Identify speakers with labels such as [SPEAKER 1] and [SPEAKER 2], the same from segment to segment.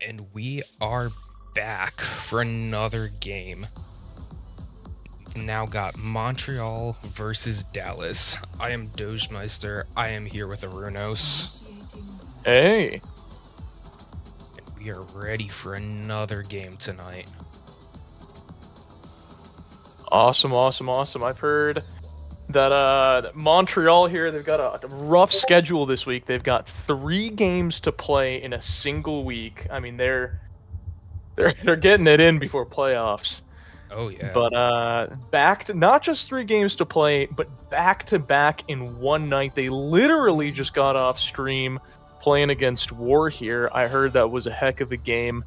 [SPEAKER 1] And we are back for another game. We've now got Montreal versus Dallas. I am Dojemeister. I am here with Arunos.
[SPEAKER 2] Hey.
[SPEAKER 1] And we are ready for another game tonight.
[SPEAKER 2] Awesome. I've heard that Montreal here, they've got a rough schedule this week. They've got 3 games to play in a single week. I mean, they're getting it in before playoffs.
[SPEAKER 1] Oh yeah.
[SPEAKER 2] But back to not just 3 games to play, but back to back in one night. They literally just got off stream playing against War here. I heard that was a heck of a game.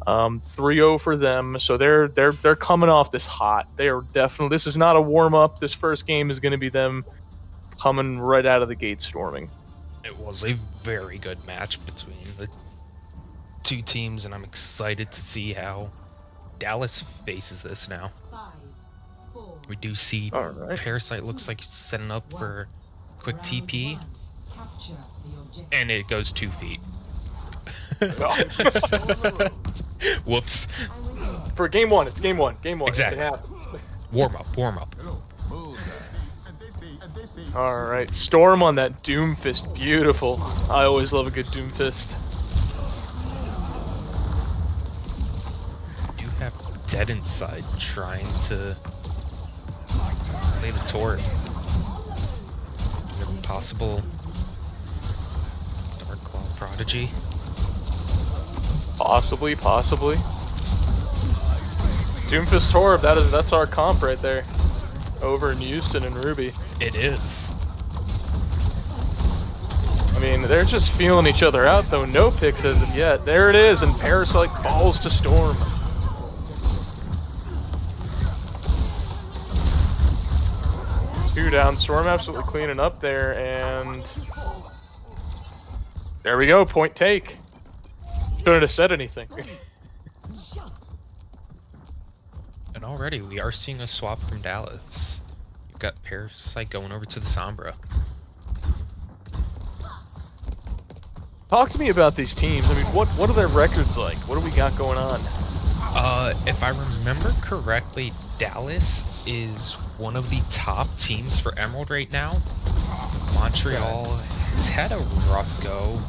[SPEAKER 2] 3-0 for them, so they're coming off this hot. They are definitely. This is not a warm up. This first game is going to be them coming right out of the gate storming.
[SPEAKER 1] It was a very good match between the two teams, and I'm excited to see how Dallas faces this now.
[SPEAKER 3] 5, 4,
[SPEAKER 1] We do see
[SPEAKER 2] Alright.
[SPEAKER 1] Parasite looks like he's setting up for quick
[SPEAKER 3] round
[SPEAKER 1] TP,
[SPEAKER 3] 1. Capture the objective.
[SPEAKER 1] and it goes 2 feet. Whoops.
[SPEAKER 2] For game one, it's game one.
[SPEAKER 1] Exactly.
[SPEAKER 2] It happened.
[SPEAKER 1] Warm up.
[SPEAKER 2] All right, Storm on that Doomfist, beautiful. I always love a good Doomfist.
[SPEAKER 1] You have Dead Inside trying to play the Torrent. An impossible Dark Claw Prodigy.
[SPEAKER 2] Possibly. Doomfist Torb, that's our comp right there. Over in Houston and Ruby.
[SPEAKER 1] It is.
[SPEAKER 2] I mean, they're just feeling each other out though. No picks as of yet. There it is, and Parasite falls to Storm. Two down. Storm absolutely cleaning up there, and there we go. Point take. Shouldn't have said anything.
[SPEAKER 1] And already we are seeing a swap from Dallas. You've got Parasite going over to the Sombra.
[SPEAKER 2] Talk to me about these teams. I mean, what are their records like? What do we got going on?
[SPEAKER 1] If I remember correctly, Dallas is one of the top teams for Emerald right now. Montreal has had a rough go.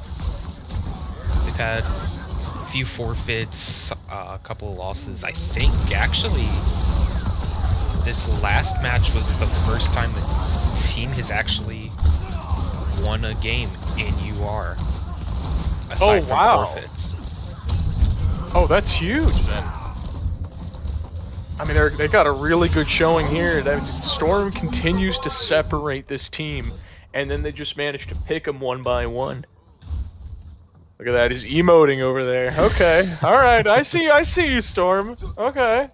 [SPEAKER 1] They've had a few forfeits, a couple of losses. I think actually this last match was the first time the team has actually won a game in UR. Aside from forfeits.
[SPEAKER 2] Oh, that's huge then. I mean, they got a really good showing here. Storm continues to separate this team, and then they just managed to pick them one by one. Look at that, he's emoting over there. Okay, all right, I see you, Storm. Okay.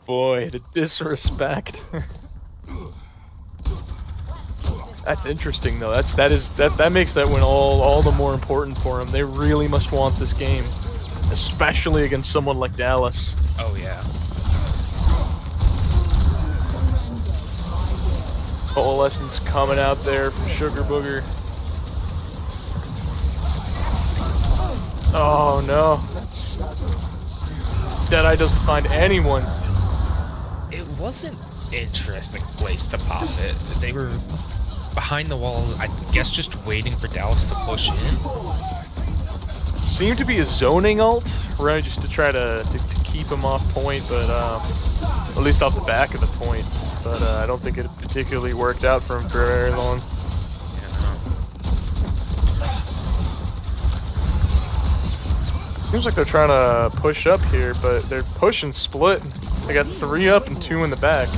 [SPEAKER 2] Boy, the disrespect. That's interesting though. That makes that win all the more important for them. They really must want this game, especially against someone like Dallas.
[SPEAKER 1] Oh yeah.
[SPEAKER 2] Coalescence coming out there from Sugar Booger. Oh no. Deadeye doesn't find anyone.
[SPEAKER 1] It wasn't an interesting place to pop it. They were behind the wall, I guess, just waiting for Dallas to push in.
[SPEAKER 2] Seemed to be a zoning ult, right? Just to try to keep him off point, but at least off the back of the point. But I don't think it particularly worked out for him for very long. Seems like they're trying to push up here, but they're pushing split. They got 3 up and 2 in the back.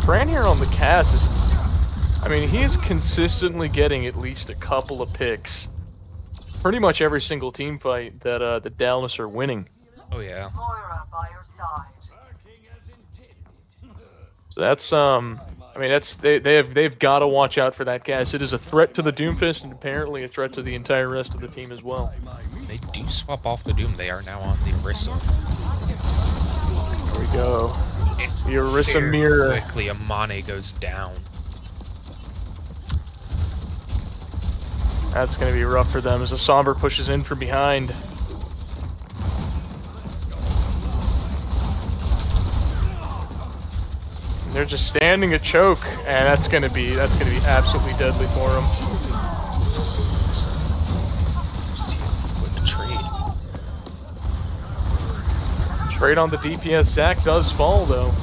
[SPEAKER 2] Fran here on the cast is, I mean, he is consistently getting at least a couple of picks. Pretty much every single team fight that the Dallas are winning.
[SPEAKER 1] Oh yeah.
[SPEAKER 2] So that's I mean they've got to watch out for that gas. It is a threat to the Doomfist and apparently a threat to the entire rest of the team as well.
[SPEAKER 1] They do swap off the Doom. They are now on the Orisa.
[SPEAKER 2] go.
[SPEAKER 1] And
[SPEAKER 2] The Orisa
[SPEAKER 1] very
[SPEAKER 2] mirror.
[SPEAKER 1] quickly, Amane goes down.
[SPEAKER 2] That's going to be rough for them as the Somber pushes in from behind. They're just standing a choke, and that's gonna be absolutely deadly for them.
[SPEAKER 1] See what the trade.
[SPEAKER 2] Trade on the DPS. Zac does fall though,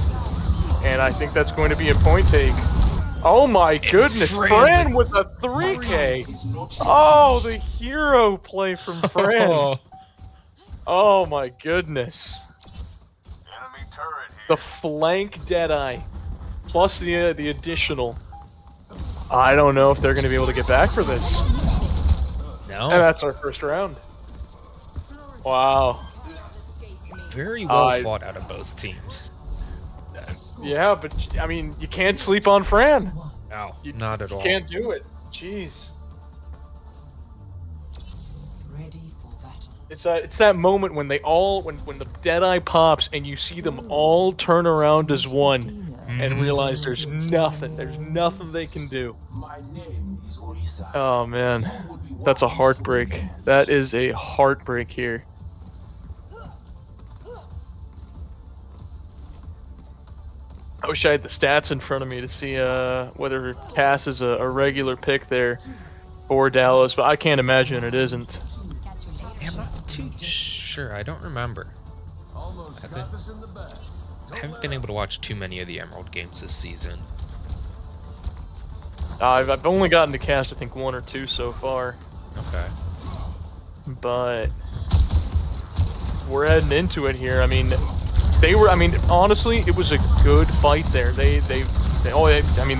[SPEAKER 2] and I think that's going to be a point take. Oh my goodness, Fran with a 3K. Oh, the hero play from Fran. Oh my goodness. The flank Deadeye. Plus the additional. I don't know if they're going to be able to get back for this.
[SPEAKER 1] No.
[SPEAKER 2] And that's our first round. Wow.
[SPEAKER 1] Very well fought out of both teams.
[SPEAKER 2] Yeah, but I mean, you can't sleep on Fran.
[SPEAKER 1] No, not at all.
[SPEAKER 2] You can't do it. Jeez.
[SPEAKER 3] Ready for battle.
[SPEAKER 2] It's that moment when they all when the Deadeye pops and you see them all turn around as one and realize there's nothing they can do. Oh man, that's a heartbreak. That is a heartbreak here. I wish I had the stats in front of me to see whether Cass is a regular pick there for Dallas, but I can't imagine it isn't.
[SPEAKER 1] Yeah, I'm not too sure. I don't remember. I haven't been able to watch too many of the Emerald games this season.
[SPEAKER 2] I've only gotten to cast, I think, 1 or 2 so far.
[SPEAKER 1] Okay.
[SPEAKER 2] But we're heading into it here. I mean, honestly, it was a good fight there. They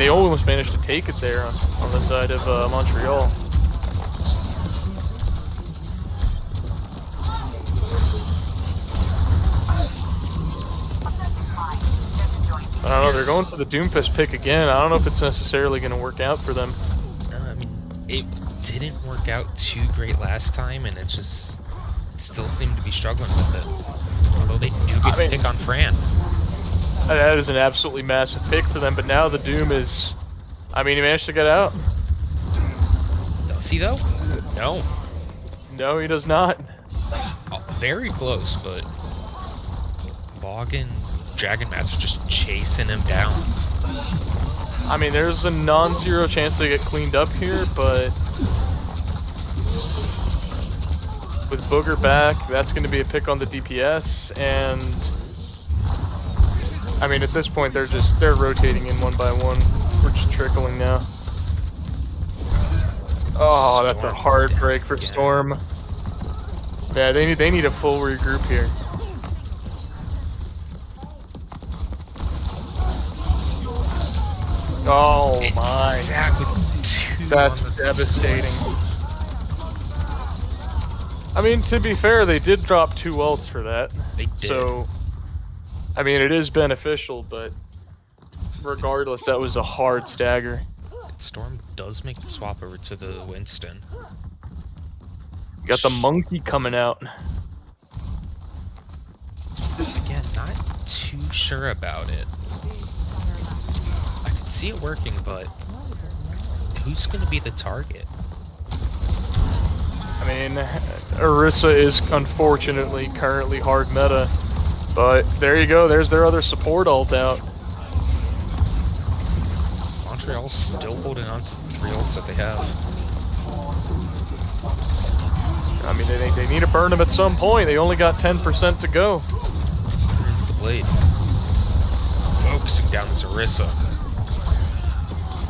[SPEAKER 2] almost managed to take it there on the side of Montreal. I don't know, they're going for the Doomfist pick again. I don't know if it's necessarily going to work out for them.
[SPEAKER 1] I mean, it didn't work out too great last time, and it still seemed to be struggling with it. Although they do get a pick on Fran.
[SPEAKER 2] That is an absolutely massive pick for them, but now the Doom is... I mean, he managed to get out.
[SPEAKER 1] Does he, though? No.
[SPEAKER 2] No, he does not.
[SPEAKER 1] Oh, very close, but... Bog and Dragon Master just chasing him down.
[SPEAKER 2] I mean, there's a non-zero chance they get cleaned up here, but... with Booger back, that's going to be a pick on the DPS, and... I mean, at this point, they're rotating in one by one. We're just trickling now. Oh, that's a hard break for Storm. Yeah, they need a full regroup here. Oh my. That's devastating. I mean, to be fair, they did drop 2 ults for that.
[SPEAKER 1] They did.
[SPEAKER 2] So, I mean, it is beneficial, but regardless, that was a hard stagger.
[SPEAKER 1] Storm does make the swap over to the Winston.
[SPEAKER 2] You got the monkey coming out.
[SPEAKER 1] Again, not too sure about it. I can see it working, but who's going to be the target?
[SPEAKER 2] I mean, Orisa is unfortunately currently hard meta, but there you go, there's their other support ult out.
[SPEAKER 1] Montreal's still holding on to the 3 ults that they have.
[SPEAKER 2] I mean, they need to burn them at some point. They only got 10% to go.
[SPEAKER 1] Here's the blade. Focusing down this Orisa.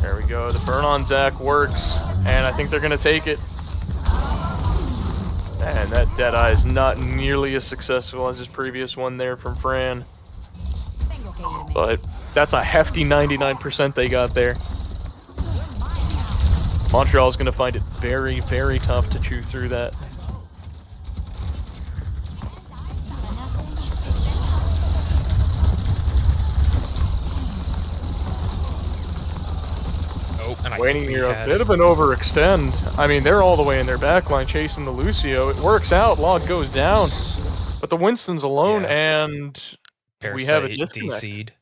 [SPEAKER 2] There we go, the burn on Zac works, and I think they're going to take it. And that Deadeye is not nearly as successful as his previous one there from Fran. But that's a hefty 99% they got there. Montreal's going to find it very, very tough to chew through that. Waiting here, a bit of an overextend. I mean, they're all the way in their backline chasing the Lucio. It works out, Log goes down. But the Winston's alone, and We have a
[SPEAKER 1] Parasite
[SPEAKER 2] disconnect.
[SPEAKER 1] DC'd.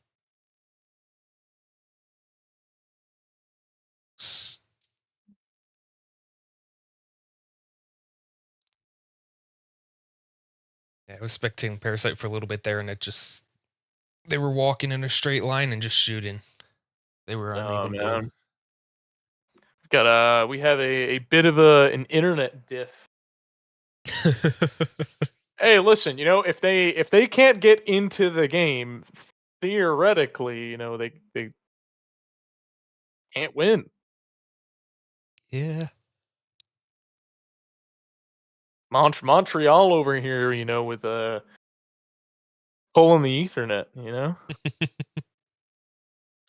[SPEAKER 1] Yeah, I was spectating Parasite for a little bit there, and they were walking in a straight line and just shooting. They were
[SPEAKER 2] Oh
[SPEAKER 1] unable to move.
[SPEAKER 2] man, we have a bit of an internet diff. Hey, listen, if they can't get into the game, theoretically, they can't win.
[SPEAKER 1] Yeah.
[SPEAKER 2] Montreal over here, with pulling the Ethernet,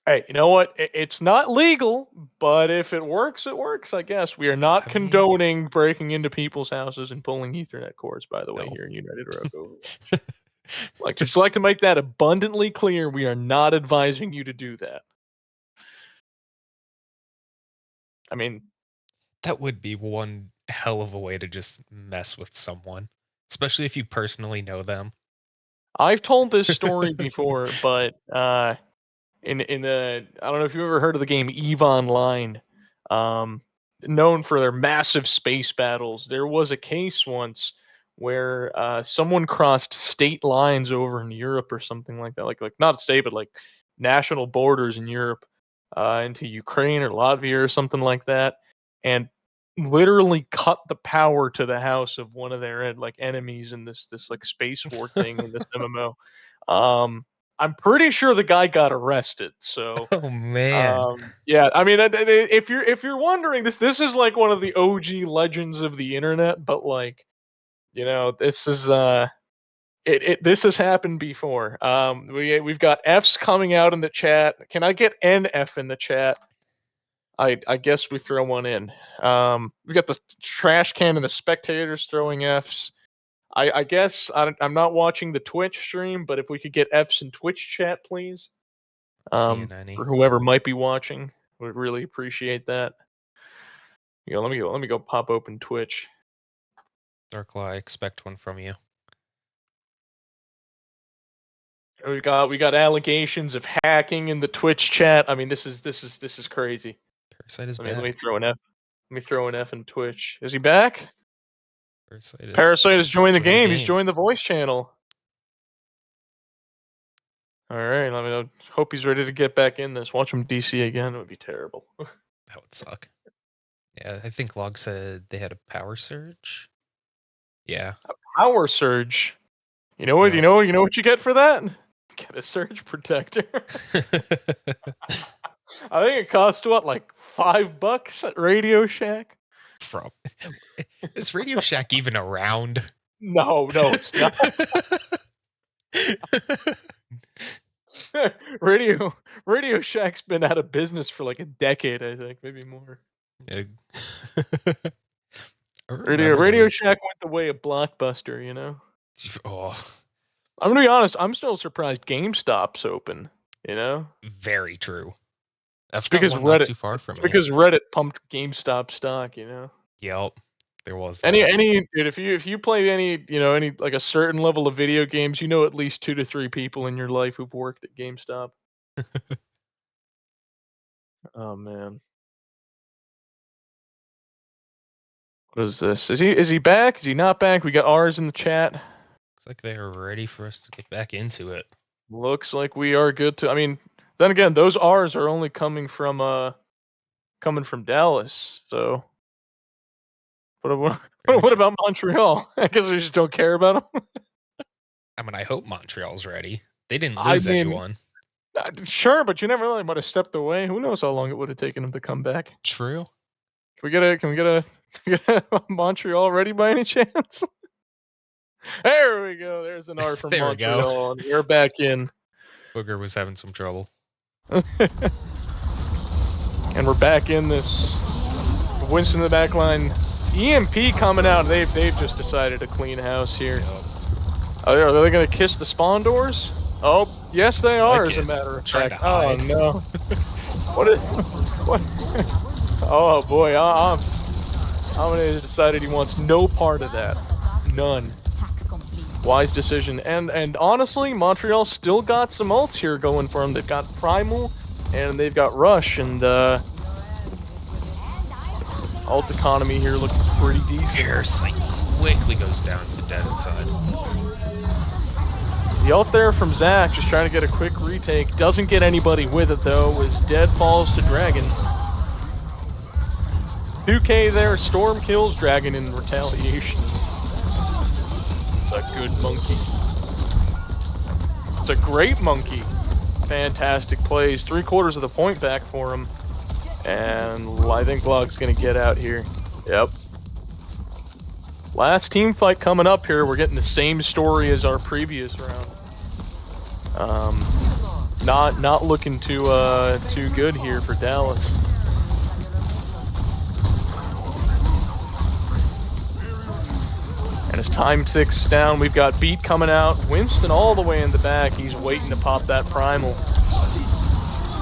[SPEAKER 2] Hey, you know what? It's not legal, but if it works, it works, I guess. We are not
[SPEAKER 1] I mean,
[SPEAKER 2] condoning breaking into people's houses and pulling Ethernet cords, by the way,
[SPEAKER 1] no.
[SPEAKER 2] here in United Rogue Overwatch. Like to make that abundantly clear, we are not advising you to do that. I mean,
[SPEAKER 1] That would be one hell of a way to just mess with someone, especially if you personally know them.
[SPEAKER 2] I've told this story before, but in the I don't know if you've ever heard of the game EVE Online, um, known for their massive space battles. There was a case once where someone crossed state lines over in Europe or something like that, like not state but like national borders in Europe, into Ukraine or Latvia or something like that, and literally cut the power to the house of one of their like enemies in this like space war thing in this MMO. I'm pretty sure the guy got arrested. So,
[SPEAKER 1] Oh man,
[SPEAKER 2] yeah. I mean, if you're wondering, this is like one of the OG legends of the internet. But like, this is this has happened before. We've got F's coming out in the chat. Can I get NF in the chat? I guess we throw one in. We got the trash can and the spectators throwing F's. I guess I'm not watching the Twitch stream, but if we could get F's in Twitch chat, please.
[SPEAKER 1] seeing any
[SPEAKER 2] For whoever might be watching, would really appreciate that. Let me go pop open Twitch.
[SPEAKER 1] Darklaw? I expect one from you.
[SPEAKER 2] We got allegations of hacking in the Twitch chat. I mean, this is crazy.
[SPEAKER 1] Parasite is
[SPEAKER 2] Let me
[SPEAKER 1] back.
[SPEAKER 2] throw an F. Let me throw an F in Twitch. Is he back? Parasite has
[SPEAKER 1] Parasite
[SPEAKER 2] joined the
[SPEAKER 1] joined the
[SPEAKER 2] game. He's
[SPEAKER 1] game.
[SPEAKER 2] joined the voice channel. All right. Let me hope he's ready to get back in this. Watch him DC again. It would be terrible.
[SPEAKER 1] That would suck. Yeah, I think Log said they had a power surge. Yeah.
[SPEAKER 2] Power surge. You know what?
[SPEAKER 1] Yep.
[SPEAKER 2] You know what you get for that? Get a surge protector. I think it cost what, like $5 at Radio Shack?
[SPEAKER 1] From is Radio Shack even around?
[SPEAKER 2] No, it's not. Radio Shack's been out of business for like a decade, I think, maybe more.
[SPEAKER 1] Yeah.
[SPEAKER 2] Radio Shack went the way of Blockbuster,
[SPEAKER 1] Oh,
[SPEAKER 2] I'm gonna be honest, I'm still surprised GameStop's open,
[SPEAKER 1] very true. I've
[SPEAKER 2] It's
[SPEAKER 1] got
[SPEAKER 2] because
[SPEAKER 1] one not
[SPEAKER 2] Reddit
[SPEAKER 1] too far from
[SPEAKER 2] it's
[SPEAKER 1] me.
[SPEAKER 2] because Reddit pumped GameStop stock,
[SPEAKER 1] Yep, there was
[SPEAKER 2] Any
[SPEAKER 1] that.
[SPEAKER 2] any dude, if you play any like a certain level of video games, at least 2 to 3 people in your life who've worked at GameStop. Oh man. What is this? Is he back? Is he not back? We got R's in the chat.
[SPEAKER 1] Looks like they are ready for us to get back into it.
[SPEAKER 2] Looks like we are good to. I mean, then again, those R's are only coming from Dallas. So what about Montreal? I guess we just don't care about them.
[SPEAKER 1] I mean, I hope Montreal's ready. They didn't
[SPEAKER 2] I
[SPEAKER 1] lose
[SPEAKER 2] mean,
[SPEAKER 1] anyone.
[SPEAKER 2] sure, but you never really might have stepped away. Who knows how long it would have taken him to come back?
[SPEAKER 1] True.
[SPEAKER 2] Can we get a Montreal ready by any chance? There we go. There's an R from
[SPEAKER 1] There we go.
[SPEAKER 2] Montreal, and we're back in.
[SPEAKER 1] Booger was having some trouble.
[SPEAKER 2] And we're back in this. Winston in the back line. EMP coming out. They've just decided to clean house here. Are they going to kiss the spawn doors? Oh, yes, they are. As a matter of fact. Oh no. What? Oh boy. Amine decided he wants no part of that. None. Wise decision. And honestly, Montreal still got some ults here going for them. They've got Primal, and they've got Rush, and ult economy here looks pretty decent.
[SPEAKER 1] Parasite quickly goes down to dead inside.
[SPEAKER 2] The ult there from Zach, just trying to get a quick retake. Doesn't get anybody with it though, as Dead falls to Dragon. 2K there, Storm kills Dragon in retaliation. It's a good monkey. It's a great monkey. Fantastic plays. 3/4 of the point back for him. And I think Log's gonna get out here. Yep. Last team fight coming up here. We're getting the same story as our previous round. Not looking too good here for Dallas. And as time ticks down, we've got Beat coming out. Winston all the way in the back. He's waiting to pop that Primal.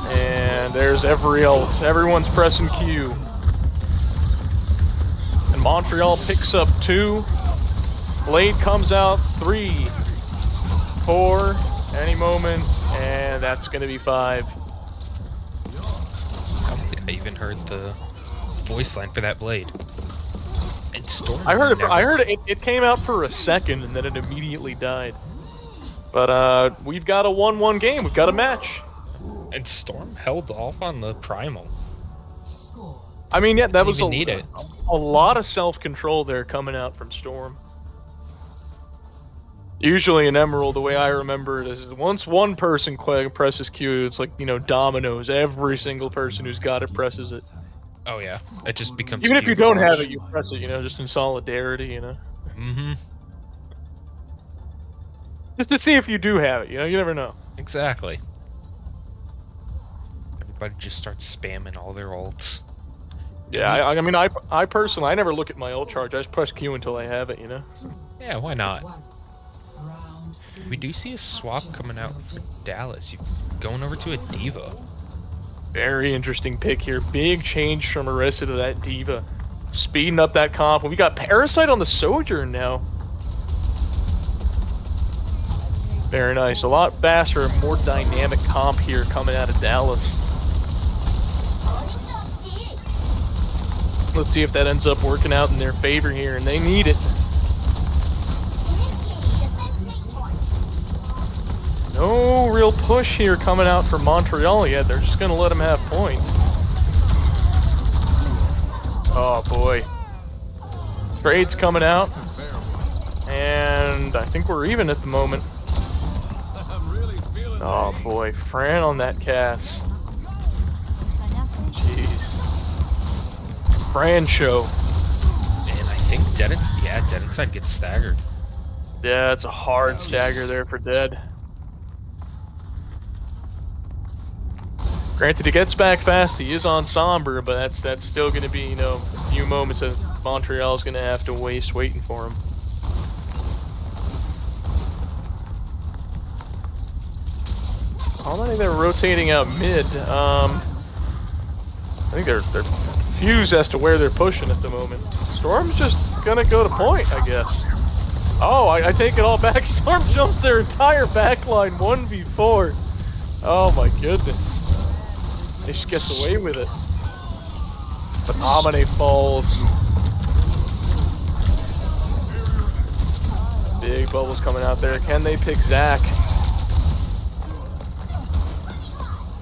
[SPEAKER 2] And there's every ult. Everyone's pressing Q. And Montreal picks up 2. Blade comes out 3, 4, any moment, and that's gonna be 5.
[SPEAKER 1] I don't think I even heard the voice line for that Blade. And Storm.
[SPEAKER 2] I heard it came out for a second and then it immediately died. But we've got a 1-1 game. We've got a match.
[SPEAKER 1] And Storm held off on the Primal.
[SPEAKER 3] Score.
[SPEAKER 2] I mean, yeah, that was
[SPEAKER 1] Didn't even need it.
[SPEAKER 2] a lot of self-control there coming out from Storm. Usually in Emerald, the way I remember it is once one person presses Q, it's like, you know, dominoes. Every single person who's got it presses it.
[SPEAKER 1] Oh yeah, it just becomes.
[SPEAKER 2] Even if you
[SPEAKER 1] Q
[SPEAKER 2] don't have
[SPEAKER 1] forge.
[SPEAKER 2] it, you press it, you know, just in solidarity, you know.
[SPEAKER 1] Mm-hmm.
[SPEAKER 2] Just to see if you do have it, you know, you never know.
[SPEAKER 1] Exactly. Everybody just starts spamming all their ults.
[SPEAKER 2] Yeah, I mean, I personally, I never look at my ult charge. I just press Q until I have it, you know.
[SPEAKER 1] Yeah, why not?
[SPEAKER 3] One. Round
[SPEAKER 1] We do see a swap coming out for Dallas. You're going over to a Diva.
[SPEAKER 2] Very interesting pick here. Big change from Orisa to that Diva. Speeding up that comp. We got Parasite on the Sojourn now. Very nice. A lot faster and more dynamic comp here coming out of Dallas. Let's see if that ends up working out in their favor here, and they need it. No real push here coming out from Montreal yet. They're just gonna let them have points. Oh boy. Trade's coming out. And I think we're even at the moment. Oh boy, Fran on that Cass. Jeez. Fran show.
[SPEAKER 1] And I think Dead Inside gets staggered.
[SPEAKER 2] Yeah, it's a hard stagger there for Dead. Granted, he gets back fast. He is on Somber, but that's still going to be, you know, a few moments that Montreal's going to have to waste waiting for him. I think they're rotating out mid. I think they're confused as to where they're pushing at the moment. Storm's just gonna go to point, I guess. Oh, I take it all back. Storm jumps their entire backline 1v4. Oh my goodness. He just gets away with it. But Amane falls. Big bubbles coming out there. Can they pick Zach?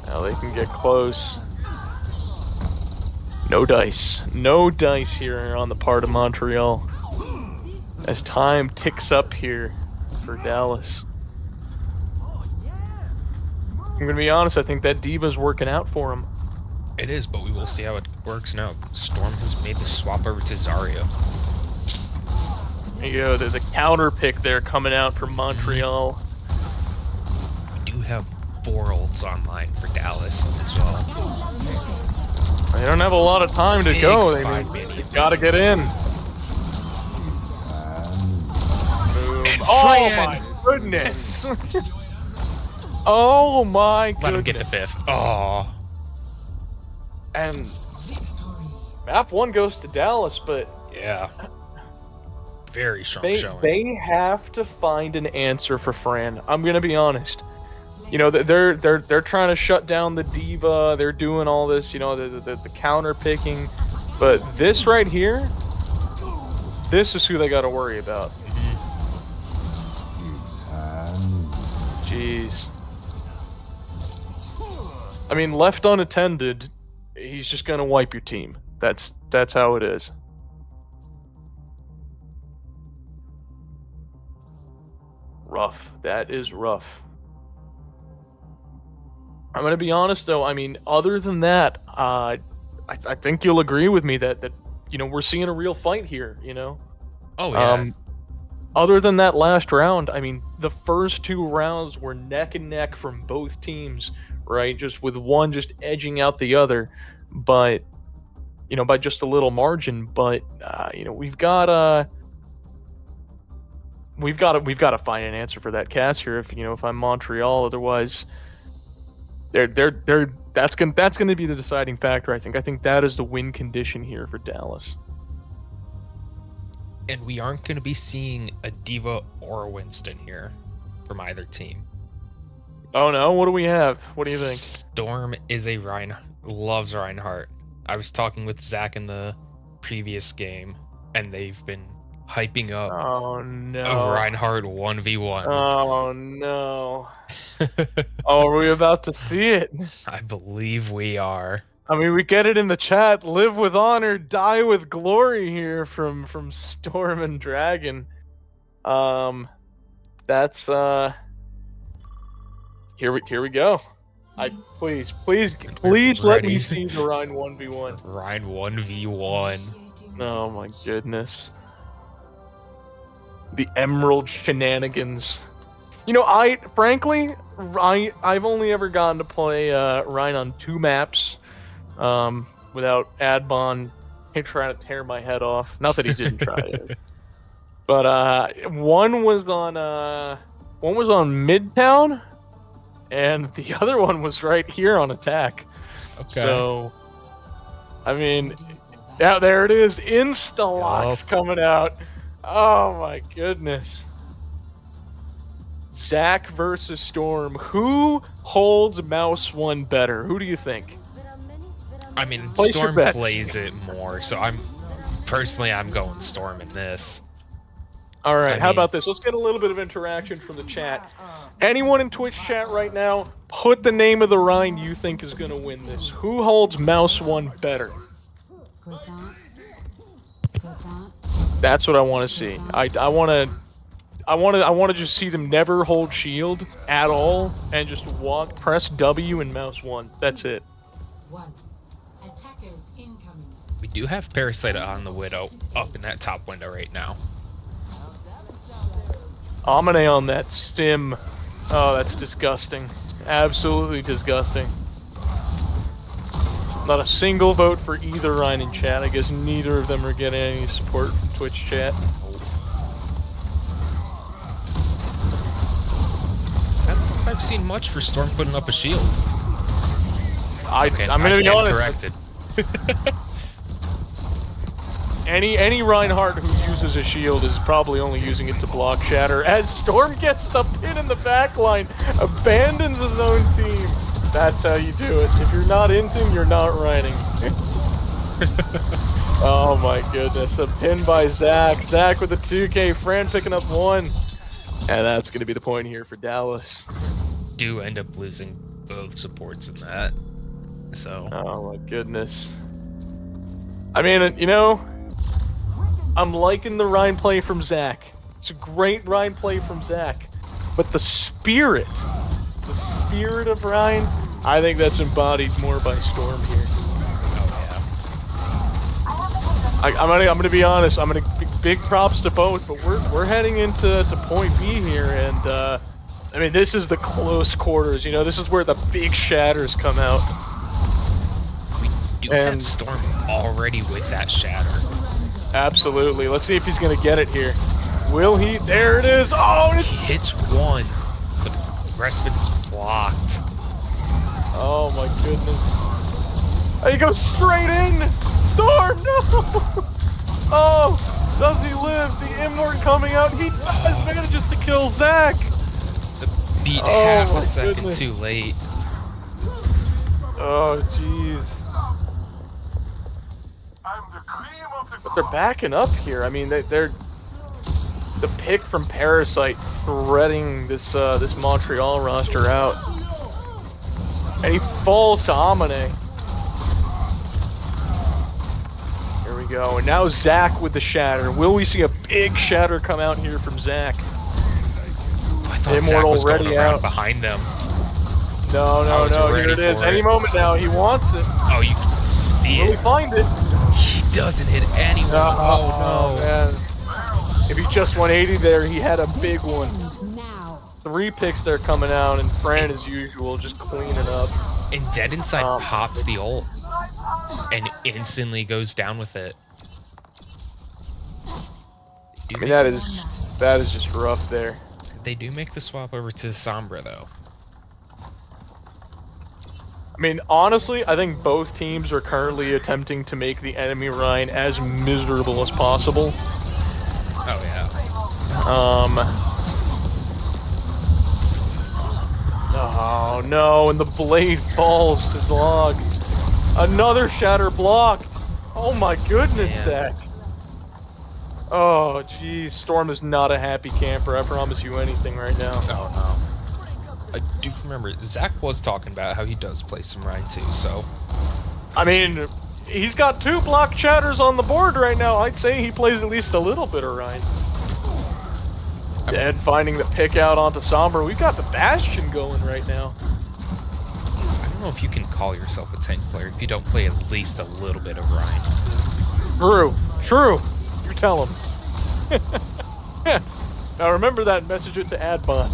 [SPEAKER 2] Now they can get close. No dice. No dice here on the part of Montreal. As time ticks up here for Dallas. I'm gonna be honest, I think that Diva's working out for him.
[SPEAKER 1] It is, but we will see how it works now. Storm has made the swap over to Zarya.
[SPEAKER 2] There you go, there's a counter pick there coming out from Montreal.
[SPEAKER 1] We do have 4 ults online for Dallas as well.
[SPEAKER 2] They don't have a lot of time to
[SPEAKER 1] Big
[SPEAKER 2] go. They
[SPEAKER 1] 5-minute.
[SPEAKER 2] gotta get in. Boom.
[SPEAKER 1] And
[SPEAKER 2] Oh
[SPEAKER 1] Fran!
[SPEAKER 2] my goodness! Oh my goodness!
[SPEAKER 1] Let him get the 5th. Oh,
[SPEAKER 2] And map 1 goes to Dallas, but
[SPEAKER 1] yeah. Very strong
[SPEAKER 2] They
[SPEAKER 1] showing.
[SPEAKER 2] they have to find an answer for Fran. I'm gonna be honest. You know, they're trying to shut down the diva. They're doing all this, you know, the counter picking, but this right here, this is who they got to worry about. Jeez. I mean, left unattended, he's just gonna wipe your team. That's how it is. Rough. That is rough. I'm gonna be honest though. I mean, other than that, I think you'll agree with me that you know we're seeing a real fight here. You know.
[SPEAKER 1] Oh yeah.
[SPEAKER 2] Other than that last round, I mean, the first two rounds were neck and neck from both teams, right? Just with one just edging out the other, but you know, by just a little margin. But you know, we've got to find an answer for that Cass here. If I'm Montreal, otherwise, that's gonna be the deciding factor. I think that is the win condition here for Dallas.
[SPEAKER 1] And we aren't going to be seeing a Diva or a Winston here from either team.
[SPEAKER 2] Oh no, what do we have? What do you think?
[SPEAKER 1] Storm is a loves Reinhardt. I was talking with Zach in the previous game, and they've been hyping up
[SPEAKER 2] Oh no.
[SPEAKER 1] a Reinhardt 1v1.
[SPEAKER 2] Oh no. Oh, are we about to see it?
[SPEAKER 1] I believe we are.
[SPEAKER 2] I mean, we get it in the chat. Live with honor, die with glory here from Storm and Dragon. That's here we go. Please let me see the Rhine 1v1.
[SPEAKER 1] Rhine 1v1.
[SPEAKER 2] Oh my goodness. The Emerald shenanigans. You know, I've only ever gotten to play Rhine on 2 maps. Without Adbon trying to tear my head off. Not that he didn't try it. But one was on Midtown, and the other one was right here on Attack.
[SPEAKER 1] Okay.
[SPEAKER 2] So, I mean, yeah, there it is. Insta-locks coming out. Oh my goodness. Zach versus Storm. Who holds Mouse 1 better? Who do you think?
[SPEAKER 1] I mean,
[SPEAKER 2] Place
[SPEAKER 1] Storm
[SPEAKER 2] your bets.
[SPEAKER 1] plays it more, so I'm going Storm in this.
[SPEAKER 2] All right, how
[SPEAKER 1] mean-
[SPEAKER 2] about this? Let's get a little bit of interaction from the chat. Anyone in Twitch chat right now, put the name of the Rhine you think is going to win this. Who holds Mouse 1 better? That's what I want to see. I want to just see them never hold shield at all and just press W and Mouse 1. That's it.
[SPEAKER 1] We do have Parasite on the Widow up in that top window right now.
[SPEAKER 2] Amine on that stim. Oh, that's disgusting. Absolutely disgusting. Not a single vote for either Rhine in chat. I guess neither of them are getting any support from Twitch chat.
[SPEAKER 1] I don't know if I've seen much for Storm putting up a shield.
[SPEAKER 2] I'm gonna be honest.
[SPEAKER 1] Corrected.
[SPEAKER 2] Any Reinhardt who uses a shield is probably only using it to block Shatter. As Storm gets the pin in the back line, abandons his own team. That's how you do it. If you're not inting, you're not Reining. Oh my goodness, a pin by Zach. Zach with a 2K, Fran picking up 1. And that's going to be the point here for Dallas.
[SPEAKER 1] Do end up losing both supports in that. So.
[SPEAKER 2] Oh my goodness. I mean, you know, I'm liking the Rhine play from Zach. It's a great Rhine play from Zach. But the spirit of Rhine, I think that's embodied more by Storm here.
[SPEAKER 1] Oh yeah.
[SPEAKER 2] I'm gonna be honest. I'm gonna big props to both, but we're heading into point B here, and I mean this is the close quarters. You know, this is where the big shatters come out.
[SPEAKER 1] We do have Storm already with that shatter.
[SPEAKER 2] Absolutely. Let's see if he's gonna get it here. Will he? There it is. Oh,
[SPEAKER 1] He hits one, but the rest of it is blocked.
[SPEAKER 2] Oh my goodness. He goes straight in! Storm, no! Oh! Does he live? The Imnord coming out. He manages to kill Zach.
[SPEAKER 1] Beat
[SPEAKER 2] Oh
[SPEAKER 1] half
[SPEAKER 2] my
[SPEAKER 1] a second
[SPEAKER 2] goodness.
[SPEAKER 1] too late.
[SPEAKER 2] Oh, jeez. But they're backing up here. I mean, they're the pick from Parasite threading this this Montreal roster out, and he falls to Amane. Here we go, and now Zach with the shatter. Will we see a big shatter come out here from Zach?
[SPEAKER 1] I thought Zach
[SPEAKER 2] Immortal
[SPEAKER 1] was going
[SPEAKER 2] ready
[SPEAKER 1] around
[SPEAKER 2] out.
[SPEAKER 1] behind them.
[SPEAKER 2] No,
[SPEAKER 1] I was
[SPEAKER 2] here
[SPEAKER 1] ready
[SPEAKER 2] it is.
[SPEAKER 1] for
[SPEAKER 2] Any
[SPEAKER 1] it.
[SPEAKER 2] moment now, he wants it.
[SPEAKER 1] Oh, you can see
[SPEAKER 2] Will he
[SPEAKER 1] it.
[SPEAKER 2] find it?
[SPEAKER 1] He doesn't hit anyone. Oh, no.
[SPEAKER 2] Man. If he just 180 there, he had a big one.
[SPEAKER 3] Now.
[SPEAKER 2] 3 picks there coming out, and Fran, as usual, just cleaning up.
[SPEAKER 1] And Dead Inside pops the ult and instantly goes down with it.
[SPEAKER 2] I mean, that is just rough there.
[SPEAKER 1] They do make the swap over to Sombra, though.
[SPEAKER 2] I mean, honestly, I think both teams are currently attempting to make the enemy Rhine as miserable as possible.
[SPEAKER 1] Oh, yeah.
[SPEAKER 2] Oh no, and the blade falls to Zlog. Another shatter blocked. Oh my goodness,
[SPEAKER 1] Man.
[SPEAKER 2] Zach. Oh jeez, Storm is not a happy camper. I promise you anything right now.
[SPEAKER 1] Oh, no. I do remember, Zach was talking about how he does play some Rhine, too, so...
[SPEAKER 2] I mean, he's got 2 block shatters on the board right now. I'd say he plays at least a little bit of Rhine. Dead finding the pick out onto Sombra. We've got the Bastion going right now.
[SPEAKER 1] I don't know if you can call yourself a tank player if you don't play at least a little bit of Rhine.
[SPEAKER 2] True. You tell him. Now remember that, message it to Adbon.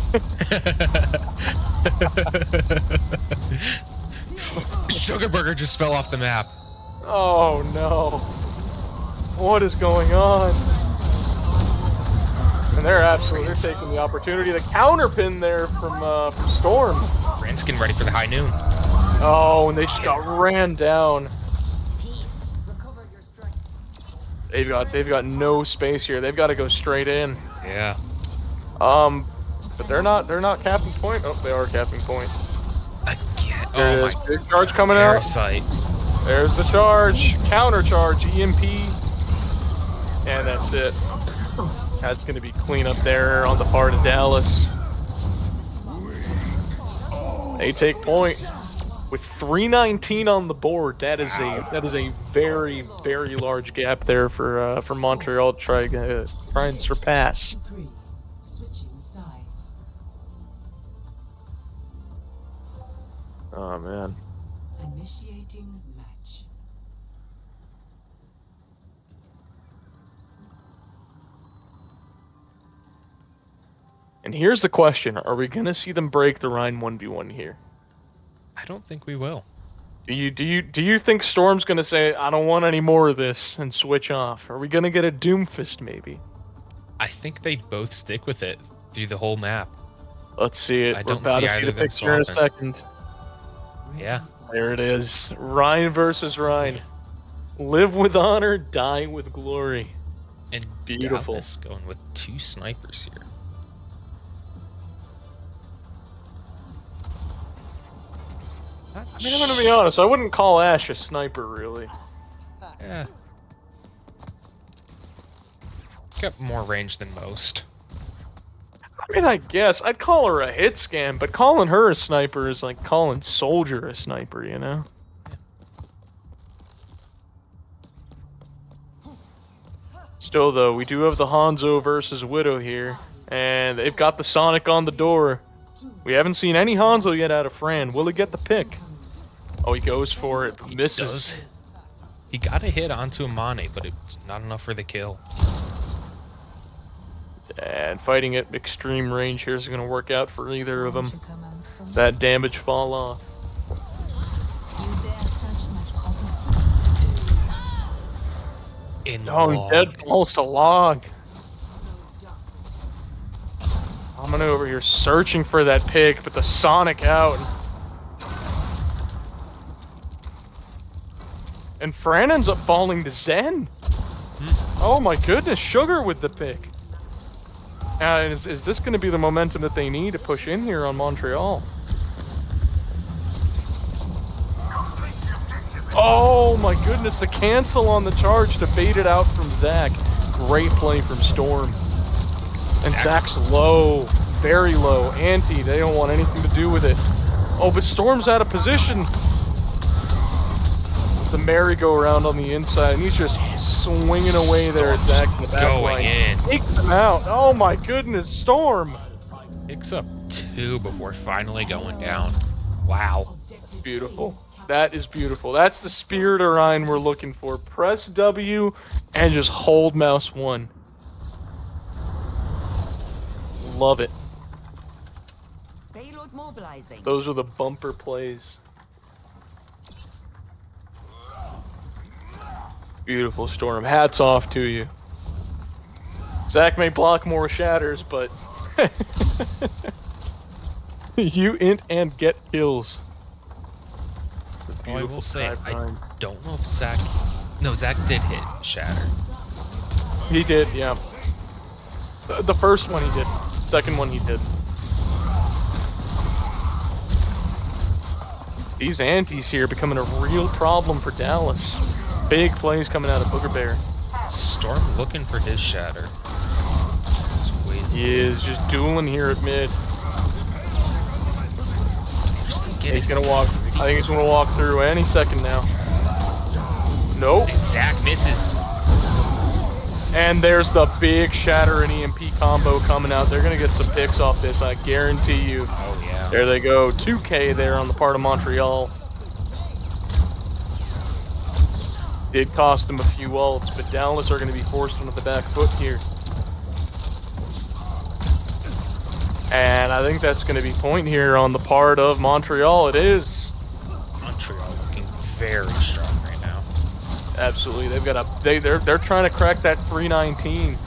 [SPEAKER 1] Sugarburger just fell off the map.
[SPEAKER 2] Oh no. What is going on? And they're taking the opportunity to counterpin there from Storm.
[SPEAKER 1] Ranskin ready for the high noon.
[SPEAKER 2] Oh, and they just got ran down. They've got no space here. They've got to go straight in.
[SPEAKER 1] Yeah.
[SPEAKER 2] But they're not capping point. Oh, they are capping point.
[SPEAKER 1] Again.
[SPEAKER 2] There
[SPEAKER 1] Oh
[SPEAKER 2] it is.
[SPEAKER 1] my.
[SPEAKER 2] Big charge coming out.
[SPEAKER 1] Parasite.
[SPEAKER 2] There's the charge. Counter charge. EMP. And that's it. That's going to be cleanup there on the part of Dallas. They take point with 319 on the board. That is a very, very large gap there for Montreal to try and surpass.
[SPEAKER 3] 3. Switching sides.
[SPEAKER 2] Oh man.
[SPEAKER 3] Initiating match.
[SPEAKER 2] And here's the question: are we gonna see them break the Rhine 1v1 here?
[SPEAKER 1] I don't think we will.
[SPEAKER 2] Do you think Storm's gonna say, I don't want any more of this, and switch off? Are we gonna get a Doomfist maybe?
[SPEAKER 1] I think they both stick with it through the whole map.
[SPEAKER 2] Let's see it.
[SPEAKER 1] I
[SPEAKER 2] We're
[SPEAKER 1] don't
[SPEAKER 2] about
[SPEAKER 1] see
[SPEAKER 2] to see
[SPEAKER 1] either
[SPEAKER 2] the
[SPEAKER 1] of them
[SPEAKER 2] picture in a
[SPEAKER 1] swapping.
[SPEAKER 2] second.
[SPEAKER 1] Yeah.
[SPEAKER 2] There it is. Rhine versus Rhine. Live with honor, die with glory.
[SPEAKER 1] And
[SPEAKER 2] Beautiful.
[SPEAKER 1] Dallas going with 2 snipers here.
[SPEAKER 2] I mean, I'm gonna be honest, I wouldn't call Ash a sniper, really.
[SPEAKER 1] Yeah. Got more range than most.
[SPEAKER 2] I mean, I guess I'd call her a hit scan, but calling her a sniper is like calling Soldier a sniper, you know? Still, though, we do have the Hanzo versus Widow here, and they've got the Sonic on the door. We haven't seen any Hanzo yet out of Fran. Will he get the pick? Oh, he goes for it, but misses.
[SPEAKER 1] Does. He got a hit onto Amane, but it's not enough for the kill.
[SPEAKER 2] And fighting at extreme range here is going to work out for either of them.
[SPEAKER 3] Launch a command from
[SPEAKER 2] That damage fall off.
[SPEAKER 3] you dare touch my property.
[SPEAKER 1] In
[SPEAKER 2] Oh,
[SPEAKER 1] log.
[SPEAKER 2] dead falls to log. I'm gonna over here searching for that pig, but the Sonic out. And Fran ends up falling to Zen. Oh my goodness, Sugar with the pick. And is this going to be the momentum that they need to push in here on Montreal? Oh my goodness, the cancel on the charge to bait it out from Zach. Great play from Storm. And Zach's low, very low. Anti, they don't want anything to do with it. Oh, but Storm's out of position. The merry-go-round on the inside, and he's just swinging away there at Zach in the back
[SPEAKER 1] Going
[SPEAKER 2] line.
[SPEAKER 1] in.
[SPEAKER 2] Takes him out. Oh my goodness, Storm.
[SPEAKER 1] Picks up 2 before finally going down. Wow.
[SPEAKER 2] Beautiful. That is beautiful. That's the spirit of Ryan we're looking for. Press W and just hold mouse 1. Love it.
[SPEAKER 4] Payload mobilizing.
[SPEAKER 2] Those are the bumper plays. Beautiful, Storm. Hats off to you. Zach may block more shatters, but you int and get kills.
[SPEAKER 1] Well, I will say,
[SPEAKER 2] Dive
[SPEAKER 1] I
[SPEAKER 2] time.
[SPEAKER 1] don't know if Zach... No, Zach did hit Shatter.
[SPEAKER 2] He did, yeah. The first one he did. Second one he did. These antis here becoming a real problem for Dallas. Big plays coming out of Booger Bear.
[SPEAKER 1] Storm looking for his Shatter. Just waiting.
[SPEAKER 2] He is just dueling here at mid.
[SPEAKER 1] They're still getting
[SPEAKER 2] He's gonna walk. I think he's gonna walk through any second now. Nope.
[SPEAKER 1] And Zach misses.
[SPEAKER 2] And there's the big Shatter and EMP combo coming out. They're gonna get some picks off this, I guarantee you.
[SPEAKER 1] Oh, yeah.
[SPEAKER 2] There they go. 2K there on the part of Montreal. Did cost them a few ults, but Dallas are going to be forced onto the back foot here. And I think that's going to be point here on the part of Montreal. It is.
[SPEAKER 1] Montreal looking very strong right now.
[SPEAKER 2] Absolutely. They've got they're trying to crack that 319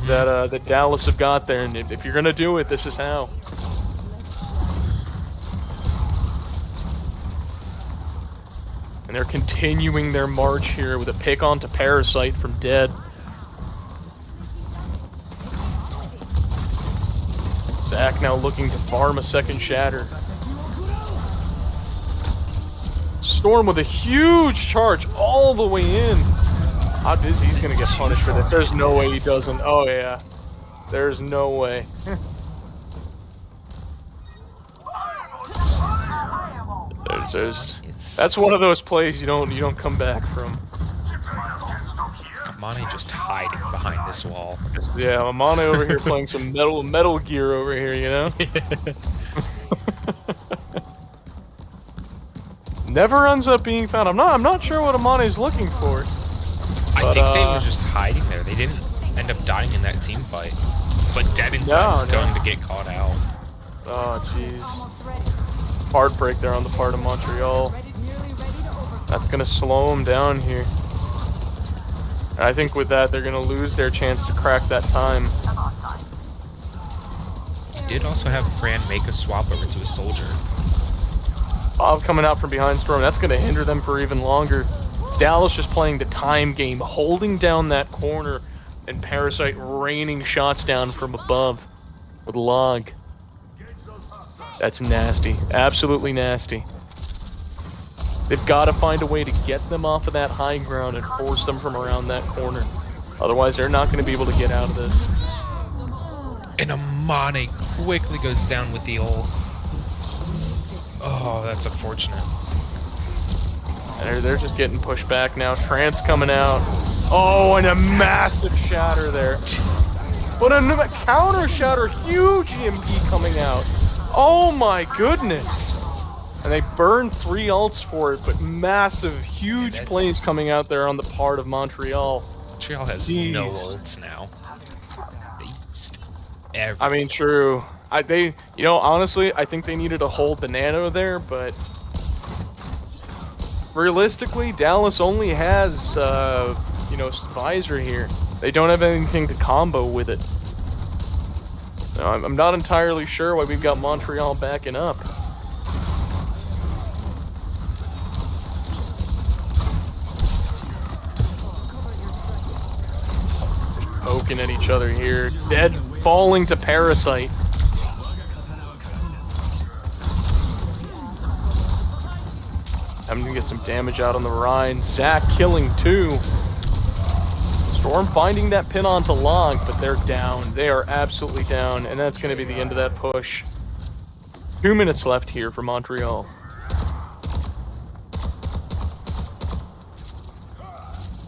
[SPEAKER 2] that Dallas have got there, and if you're going to do it, this is how. And they're continuing their march here with a pick onto Parasite from Dead. Zach now looking to farm a second Shatter. Storm with a huge charge all the way in. He's gonna get punished for this. There's no way he doesn't. Oh yeah. There's no way. That's one of those plays you don't come back from.
[SPEAKER 1] Amane just hiding behind this wall.
[SPEAKER 2] Yeah, Amane over here playing some Metal Gear over here, you know? Never ends up being found. I'm not sure what Amane's looking for.
[SPEAKER 1] I think they were just hiding there. They didn't end up dying in that team fight. But Dead Inside is going to get caught out.
[SPEAKER 2] Oh jeez. Heartbreak there on the part of Montreal. That's gonna slow them down here. And I think with that, they're gonna lose their chance to crack that time.
[SPEAKER 1] He did also have Brand make a swap over to a soldier.
[SPEAKER 2] Bob coming out from behind Storm. That's gonna hinder them for even longer. Dallas just playing the time game, holding down that corner, and Parasite raining shots down from above with Log. That's nasty. Absolutely nasty. They've got to find a way to get them off of that high ground and force them from around that corner. Otherwise, they're not going to be able to get out of this.
[SPEAKER 1] And Amane quickly goes down with the ult. Oh, that's unfortunate.
[SPEAKER 2] And they're just getting pushed back now. Trance coming out. Oh, and a massive Shatter there. But a counter Shatter. Huge EMP coming out. Oh my goodness! And they burned 3 ults for it, but massive, huge plays coming out there on the part of Montreal.
[SPEAKER 1] Montreal has no ults now. They used everything.
[SPEAKER 2] I mean, true. Honestly, I think they needed to hold the nano there, but realistically, Dallas only has, Visor here. They don't have anything to combo with it. I'm not entirely sure why we've got Montreal backing up. looking at each other here. Dead falling to Parasite. I'm gonna get some damage out on the Rhine. Zac killing 2. Storm finding that pin onto Log, but they're down. They are absolutely down, and that's gonna be the end of that push. 2 minutes left here for Montreal.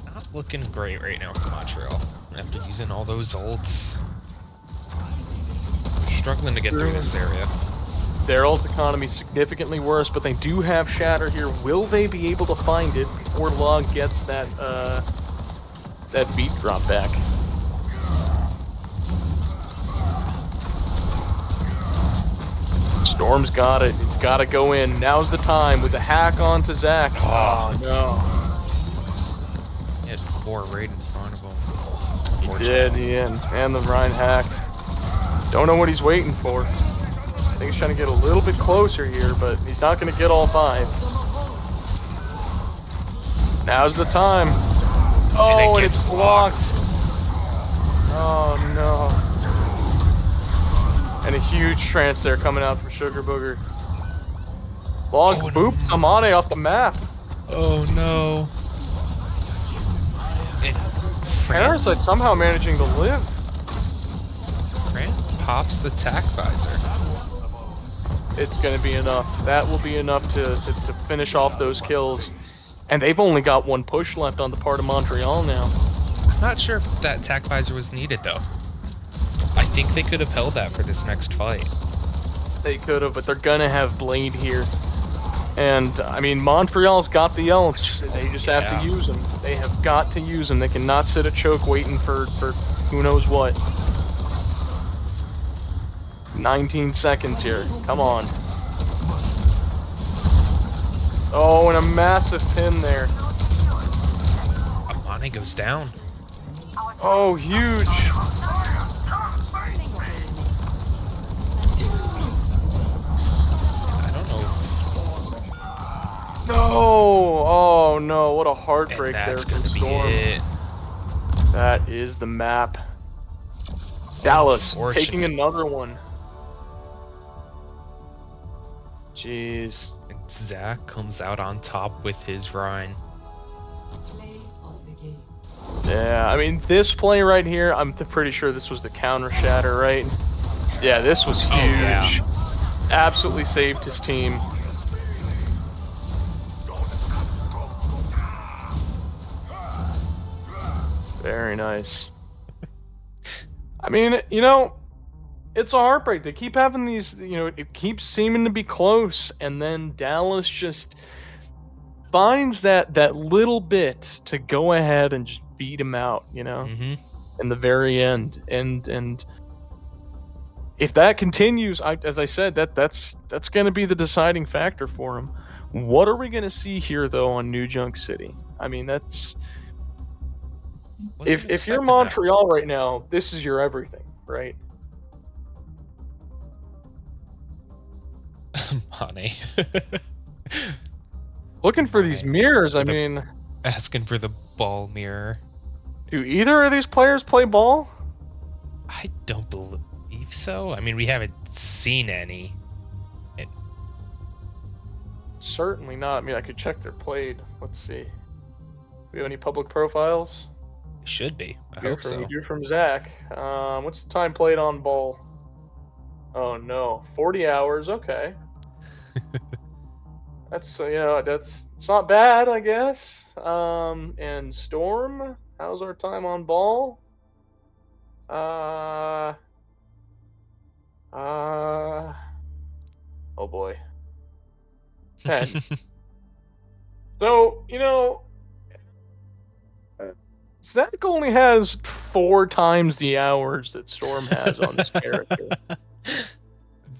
[SPEAKER 1] Not looking great right now for Montreal. After using all those ults. Struggling to get through this area.
[SPEAKER 2] Their ult economy is significantly worse, but they do have Shatter here. Will they be able to find it before Log gets that that beat drop back? Storm's got it. It's got to go in. Now's the time with the hack onto Zac. Oh no.
[SPEAKER 1] He had 4 right in front of him.
[SPEAKER 2] He did, and the Rhine hacked. Don't know what he's waiting for. I think he's trying to get a little bit closer here, but he's not going to get all 5. Now's the time. Oh, and it's blocked. Oh no. And a huge trance there coming out from Sugar Booger. Log booped Amane off the map.
[SPEAKER 1] Oh no. And
[SPEAKER 2] Parasite somehow managing to live.
[SPEAKER 1] Fran pops the tack visor.
[SPEAKER 2] It's going to be enough. That will be enough to finish off those kills. And they've only got 1 push left on the part of Montreal now.
[SPEAKER 1] I'm not sure if that tack visor was needed though. I think they could have held that for this next fight.
[SPEAKER 2] They could have, but they're going to have Blade here. And, I mean, Montreal's got the ults. They just have to use them. They have got to use them. They cannot sit at choke waiting for who knows what. 19 seconds here. Come on. Oh, and a massive pin there.
[SPEAKER 1] Amane goes down.
[SPEAKER 2] Oh, huge.
[SPEAKER 1] I don't know.
[SPEAKER 2] No! Oh no, what a heartbreak
[SPEAKER 1] And
[SPEAKER 2] there
[SPEAKER 1] that's
[SPEAKER 2] from
[SPEAKER 1] gonna be
[SPEAKER 2] Storm.
[SPEAKER 1] it.
[SPEAKER 2] That is the map. Dallas taking
[SPEAKER 1] Unfortunate.
[SPEAKER 2] another one. Jeez.
[SPEAKER 1] And Zac comes out on top with his Rhine.
[SPEAKER 3] Play of the game.
[SPEAKER 2] Yeah, I mean, this play right here, I'm pretty sure this was the counter shatter, right? Yeah, this was huge.
[SPEAKER 1] yeah.
[SPEAKER 2] Absolutely saved his team. Very nice. I mean, you know, it's a heartbreak. They keep having these, you know, it keeps seeming to be close, and then Dallas just finds that little bit to go ahead and just beat him out, you know, in the very end. And if that continues, as I said, that's going to be the deciding factor for him. What are we going to see here, though, on New Junk City? I mean, that's if you're Montreal right now, this is your everything, right?
[SPEAKER 1] Money.
[SPEAKER 2] Looking for these mirrors, I mean...
[SPEAKER 1] Asking for the ball mirror.
[SPEAKER 2] Do either of these players play ball?
[SPEAKER 1] I don't believe so. I mean, we haven't seen any.
[SPEAKER 2] Certainly not. I mean, I could check their played. Let's see. Do we have any public profiles?
[SPEAKER 1] Should be. I hope so.
[SPEAKER 2] You from Zac. What's the time played on ball? Oh no, 40 hours. Okay. That's it's not bad, I guess. And Storm, how's our time on ball? Oh boy. 10. So, you know, Zac only has 4 times the hours that Storm has on this character.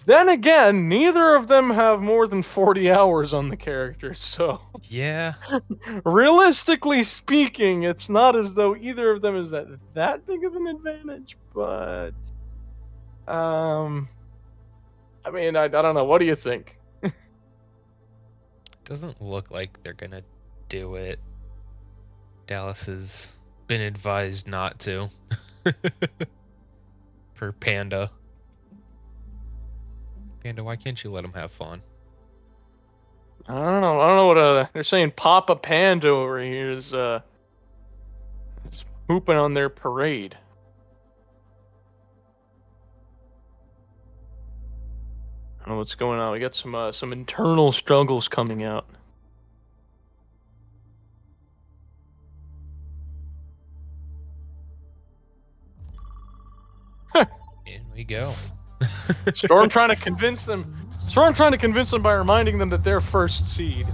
[SPEAKER 2] Then again, neither of them have more than 40 hours on the character, so...
[SPEAKER 1] Yeah.
[SPEAKER 2] Realistically speaking, it's not as though either of them is that big of an advantage, but... I mean, I don't know. What do you think?
[SPEAKER 1] Doesn't look like they're gonna do it. Dallas has been advised not to. Per Panda. Panda, why can't you let him have fun?
[SPEAKER 2] I don't know. I don't know what they're saying. Papa Panda over here is pooping on their parade. I don't know what's going on. We got some internal struggles coming out.
[SPEAKER 1] In we go.
[SPEAKER 2] Storm trying to convince them. Storm trying to convince them by reminding them that they're first seed.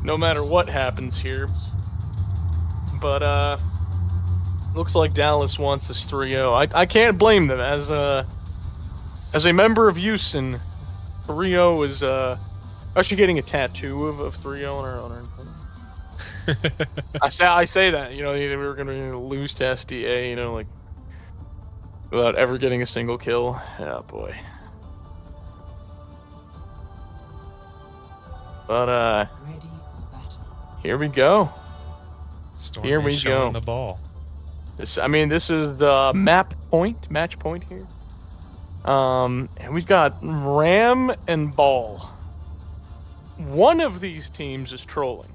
[SPEAKER 2] No matter what happens here. But looks like Dallas wants this 3-0. I can't blame them as a member of Houston. 3-0 is actually getting a tattoo of 3-0 on her. I say that, you know, we were gonna lose to SDA, you know, like without ever getting a single kill. Oh boy. But
[SPEAKER 3] Ready for battle.
[SPEAKER 2] here we go.
[SPEAKER 1] Storm
[SPEAKER 2] Here
[SPEAKER 1] is
[SPEAKER 2] we
[SPEAKER 1] showing
[SPEAKER 2] go.
[SPEAKER 1] the ball.
[SPEAKER 2] This is the match point here. And we've got Ram and Ball. One of these teams is trolling.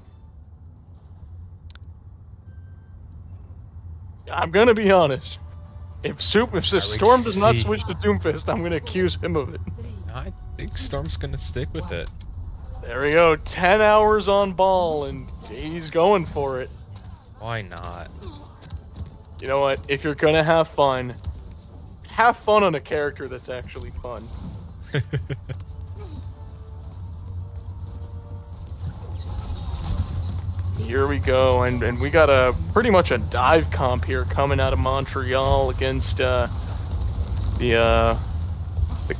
[SPEAKER 2] I'm gonna be honest. If Storm does not
[SPEAKER 1] see.
[SPEAKER 2] switch to Doomfist, I'm gonna accuse him of it.
[SPEAKER 1] I think Storm's gonna stick with it.
[SPEAKER 2] There we go. 10 hours on Ball, and he's going for it.
[SPEAKER 1] Why not?
[SPEAKER 2] You know what? If you're gonna have fun on a character that's actually fun. Here we go, and we got pretty much a dive comp here coming out of Montreal against the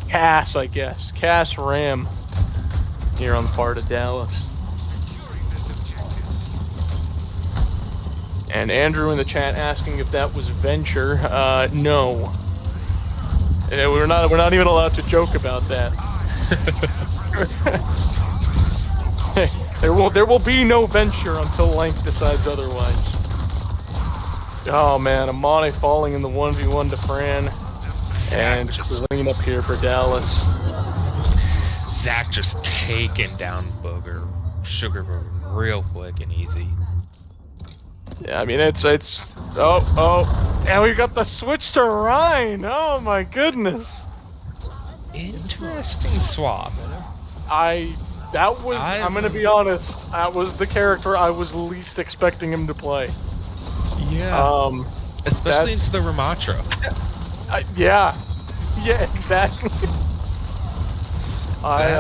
[SPEAKER 2] Cass, I guess. Cass Ram here on the part of Dallas. And Andrew in the chat asking if that was Venture. No. We're not even allowed to joke about that. There will be no Venture until Link decides otherwise. Oh man, Amane falling in the 1v1 to Fran. And
[SPEAKER 1] just
[SPEAKER 2] clean up here for Dallas.
[SPEAKER 1] Zach just taking down Sugar Booger real quick and easy.
[SPEAKER 2] Yeah, I mean it's and we got the switch to Ryan. Oh my goodness.
[SPEAKER 1] Interesting swap.
[SPEAKER 2] I'm gonna be honest, that was the character I was least expecting him to play.
[SPEAKER 1] Yeah. Especially
[SPEAKER 2] that's-
[SPEAKER 1] into the Ramatra.
[SPEAKER 2] Yeah, exactly. I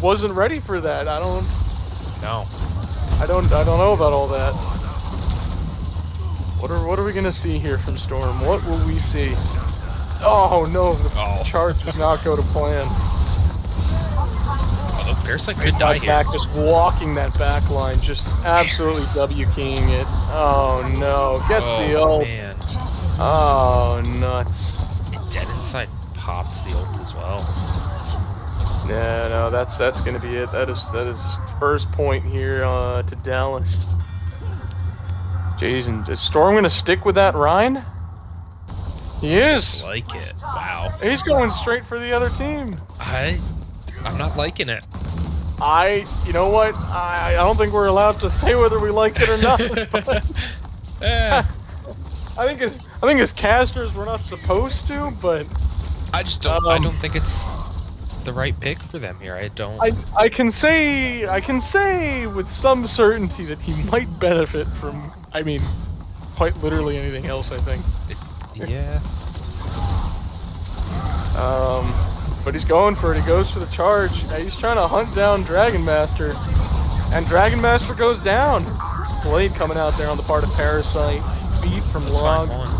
[SPEAKER 2] wasn't ready for that. I don't know about all that. What are we gonna see here from Storm? What will we see? Oh no, the charge does not go to plan.
[SPEAKER 1] Although Parasite could die here.
[SPEAKER 2] Jack just walking that back line, just absolutely W-keying it. Oh no, gets the ult.
[SPEAKER 1] Man.
[SPEAKER 2] Oh nuts.
[SPEAKER 1] Dead Inside popped the ult as well.
[SPEAKER 2] Yeah, no, that's gonna be it. That is first point here to Dallas. Jeez, and is Storm gonna stick with that Rhine? He is.
[SPEAKER 1] Just like it. Wow.
[SPEAKER 2] He's going straight for the other team.
[SPEAKER 1] I'm not liking it.
[SPEAKER 2] You know what? I don't think we're allowed to say whether we like it or not. But I think as casters we're not supposed to, but
[SPEAKER 1] I just don't. I don't think it's the right pick for them here. I don't.
[SPEAKER 2] I can say with some certainty that he might benefit from. I mean, quite literally anything else. I think.
[SPEAKER 1] Yeah.
[SPEAKER 2] But he's going for it. He goes for the charge. He's trying to hunt down Dragon Master, and Dragon Master goes down. Blade coming out there on the part of Parasite. Beat from
[SPEAKER 1] Let's
[SPEAKER 2] Log.
[SPEAKER 1] find one.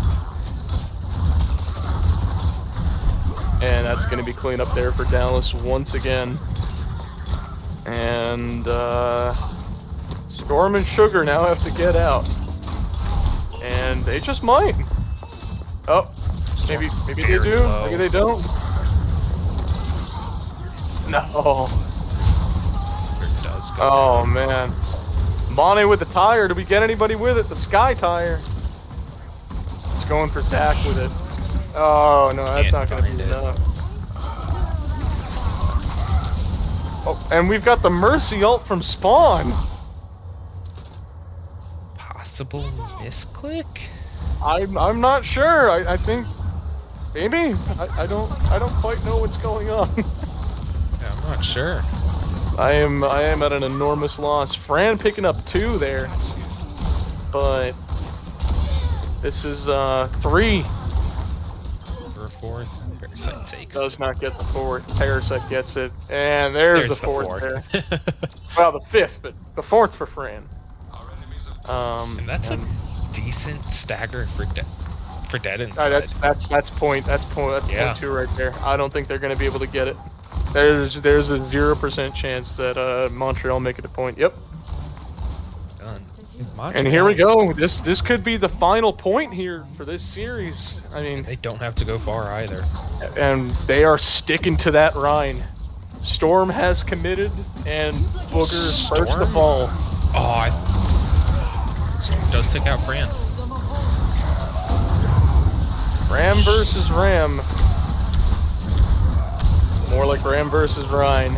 [SPEAKER 2] And that's going to be clean up there for Dallas once again. And Storm and Sugar now have to get out. And they just might. Oh, maybe they do.
[SPEAKER 1] low.
[SPEAKER 2] Maybe they don't. No.
[SPEAKER 1] It does go
[SPEAKER 2] Oh
[SPEAKER 1] down.
[SPEAKER 2] man. Mane with the tire. Do we get anybody with it? The Sky tire. going for Zach with it. Oh no, that's not
[SPEAKER 1] Can't
[SPEAKER 2] going to be
[SPEAKER 1] find it.
[SPEAKER 2] enough. Oh, and we've got the Mercy ult from Spawn.
[SPEAKER 1] Possible misclick?
[SPEAKER 2] I'm not sure. I think maybe I don't quite know what's going on.
[SPEAKER 1] Yeah, I'm not sure.
[SPEAKER 2] I am at an enormous loss. Fran picking up 2 there, but this is 3.
[SPEAKER 1] For a fourth, Parasite takes.
[SPEAKER 2] Does not get the 4th. Parasite gets it, and there's the 4th there. Well, the 5th, but the 4th for Fran.
[SPEAKER 1] And that's a decent stagger for dead inside.
[SPEAKER 2] That's point
[SPEAKER 1] Yeah.
[SPEAKER 2] 2 right there. I don't think they're going to be able to get it. There's a 0% chance that Montreal make it a point. Yep.
[SPEAKER 1] Done.
[SPEAKER 2] And here we go. This could be the final point here for this series. I mean,
[SPEAKER 1] They don't have to go far either.
[SPEAKER 2] and they are sticking to that Rhine. Storm has committed, and Booger is first to
[SPEAKER 1] Storm?
[SPEAKER 2] fall.
[SPEAKER 1] Storm does take out Fran.
[SPEAKER 2] Ram versus Ram. More like Ram versus Rhine.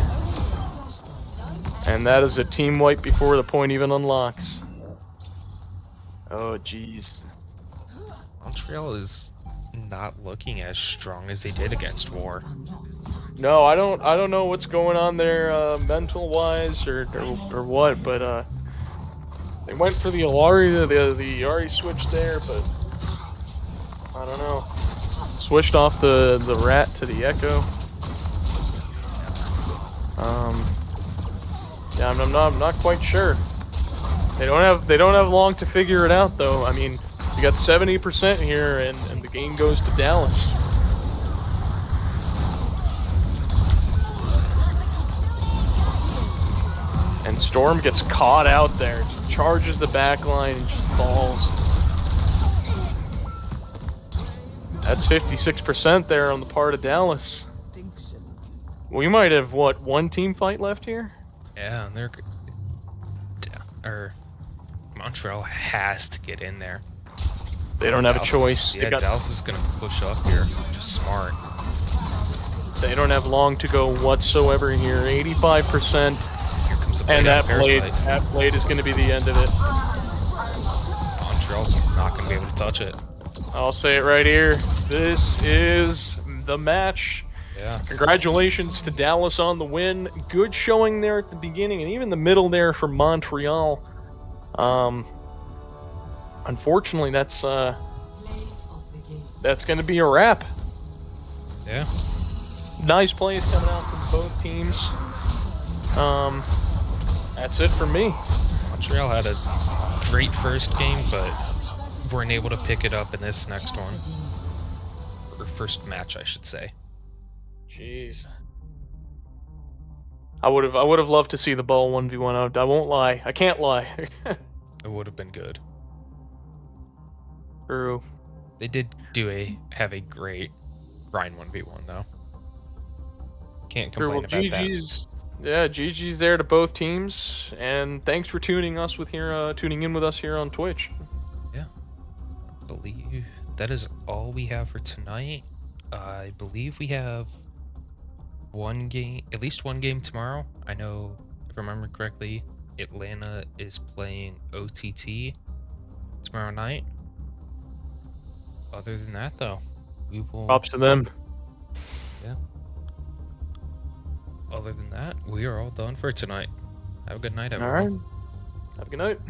[SPEAKER 2] And that is a team wipe before the point even unlocks. Oh, jeez.
[SPEAKER 1] Montreal is not looking as strong as they did against War.
[SPEAKER 2] No, I don't know what's going on there, mental-wise or what, but they went for the Alari, the Ahri switch there, but I don't know. Switched off the Rat to the Echo. Yeah, I'm not quite sure. They don't have long to figure it out though. I mean, we got 70% here, and the game goes to Dallas. And Storm gets caught out there, just charges the back line and just falls. That's 56% there on the part of Dallas. We might have, what, 1 team fight left here?
[SPEAKER 1] Yeah, and Montreal has to get in there.
[SPEAKER 2] They don't have a choice.
[SPEAKER 1] Yeah, Dallas is gonna push up here, which is smart.
[SPEAKER 2] They don't have long to go whatsoever here. 85%.
[SPEAKER 1] Here comes the
[SPEAKER 2] And that
[SPEAKER 1] Parasite.
[SPEAKER 2] blade is going to be the end of it.
[SPEAKER 1] Montreal's not gonna be able to touch it.
[SPEAKER 2] I'll say it right here. This is the match.
[SPEAKER 1] Yeah.
[SPEAKER 2] Congratulations to Dallas on the win. Good showing there at the beginning and even the middle there for Montreal. Unfortunately, that's going to be a wrap.
[SPEAKER 1] Yeah.
[SPEAKER 2] Nice plays coming out from both teams. That's it for me.
[SPEAKER 1] Montreal had a great first game, but weren't able to pick it up in this next one. Or first match, I should say.
[SPEAKER 2] Jeez. I would have loved to see the ball 1v1 out. I won't lie. I can't lie.
[SPEAKER 1] It would have been good.
[SPEAKER 2] True.
[SPEAKER 1] They did have a great Rhine 1v1 though. Can't
[SPEAKER 2] True.
[SPEAKER 1] complain
[SPEAKER 2] Well,
[SPEAKER 1] about that.
[SPEAKER 2] GG's. Yeah, GG's there to both teams, and thanks for tuning in with us here on Twitch.
[SPEAKER 1] Yeah. I believe that is all we have for tonight. I believe we have at least one game tomorrow. I know, if I remember correctly, Atlanta is playing OTT tomorrow night. Other than that, though, we will.
[SPEAKER 2] Props to them.
[SPEAKER 1] Yeah. Other than that, we are all done for tonight. Have a good night, everyone.
[SPEAKER 2] All right. Have a good night.